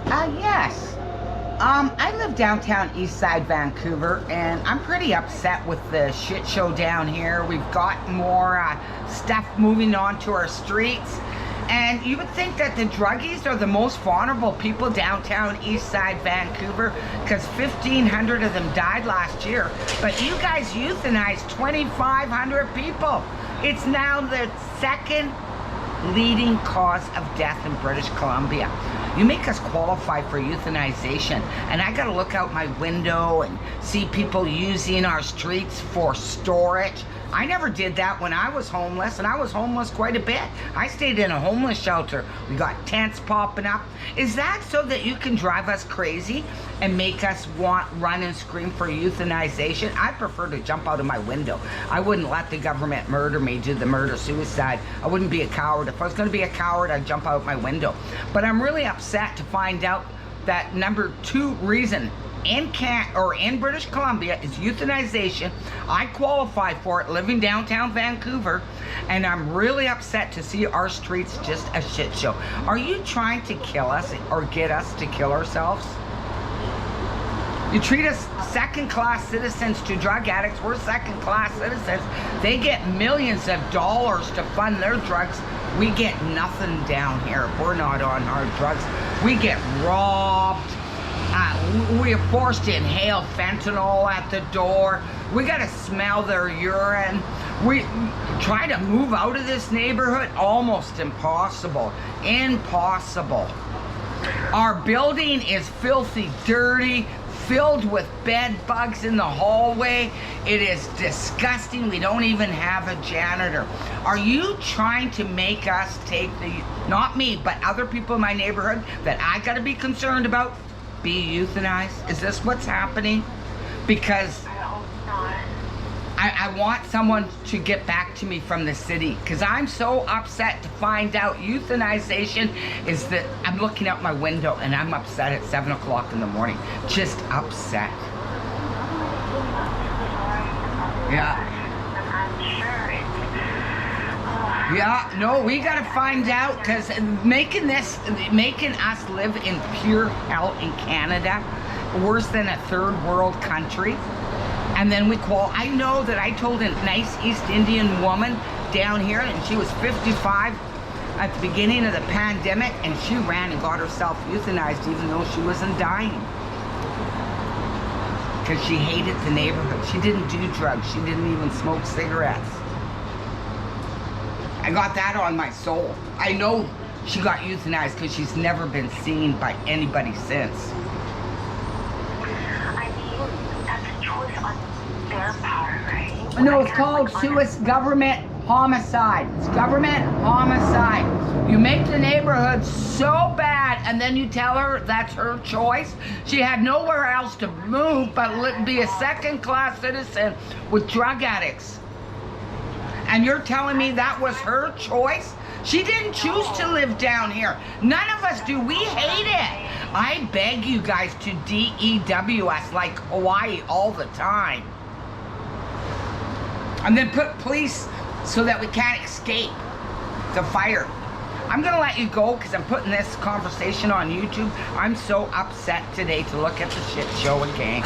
Yes. I live downtown East Side Vancouver, and I'm pretty upset with the shit show down here. We've got more stuff moving onto our streets, and you would think that the druggies are the most vulnerable people downtown East Side Vancouver, because 1,500 of them died last year, but you guys euthanized 2,500 people. It's now the second leading cause of death in British Columbia. You make us qualify for euthanization, and I gotta look out my window and see people using our streets for storage. I never did that when I was homeless, and I was homeless quite a bit. I stayed in a homeless shelter. We got tents popping up. Is that so that you can drive us crazy and make us run and scream for euthanization? I prefer to jump out of my window. I wouldn't let the government murder me, do the murder-suicide. I wouldn't be a coward. If I was gonna be a coward, I'd jump out my window. But I'm really upset to find out that number 2 reason in British Columbia is euthanization. I qualify for it living downtown Vancouver, and I'm really upset to see our streets just a shit show. Are you trying to kill us or get us to kill ourselves? You treat us second-class citizens to drug addicts. We're second-class citizens. They get millions of dollars to fund their drugs. We get nothing down here if we're not on hard drugs. We get robbed. We are forced to inhale fentanyl at the door. We gotta smell their urine. We try to move out of this neighborhood, almost impossible. Impossible. Our building is filthy dirty, filled with bed bugs in the hallway. It is disgusting. We don't even have a janitor. Are you trying to make us take not me, but other people in my neighborhood that I gotta be concerned about, be euthanized? Is this what's happening? Because I want someone to get back to me from the city, because I'm so upset to find out euthanization is that I'm looking out my window and I'm upset at 7 o'clock in the morning. Just upset. Yeah. Yeah, no, we gotta find out, because making us live in pure hell in Canada, worse than a third world country. And then I know that I told a nice East Indian woman down here, and she was 55 at the beginning of the pandemic, and she ran and got herself euthanized even though she wasn't dying. Because she hated the neighborhood. She didn't do drugs. She didn't even smoke cigarettes. I got that on my soul. I know she got euthanized because she's never been seen by anybody since. I mean, that's a choice on their part, right? No, it's called government homicide. It's government homicide. You make the neighborhood so bad, and then you tell her that's her choice. She had nowhere else to move but be a second-class citizen with drug addicts. And you're telling me that was her choice? She didn't choose to live down here. None of us do. We hate it. I beg you guys to DEWS like Hawaii all the time. And then put police so that we can't escape the fire. I'm gonna let you go because I'm putting this conversation on YouTube. I'm so upset today to look at the shit show again.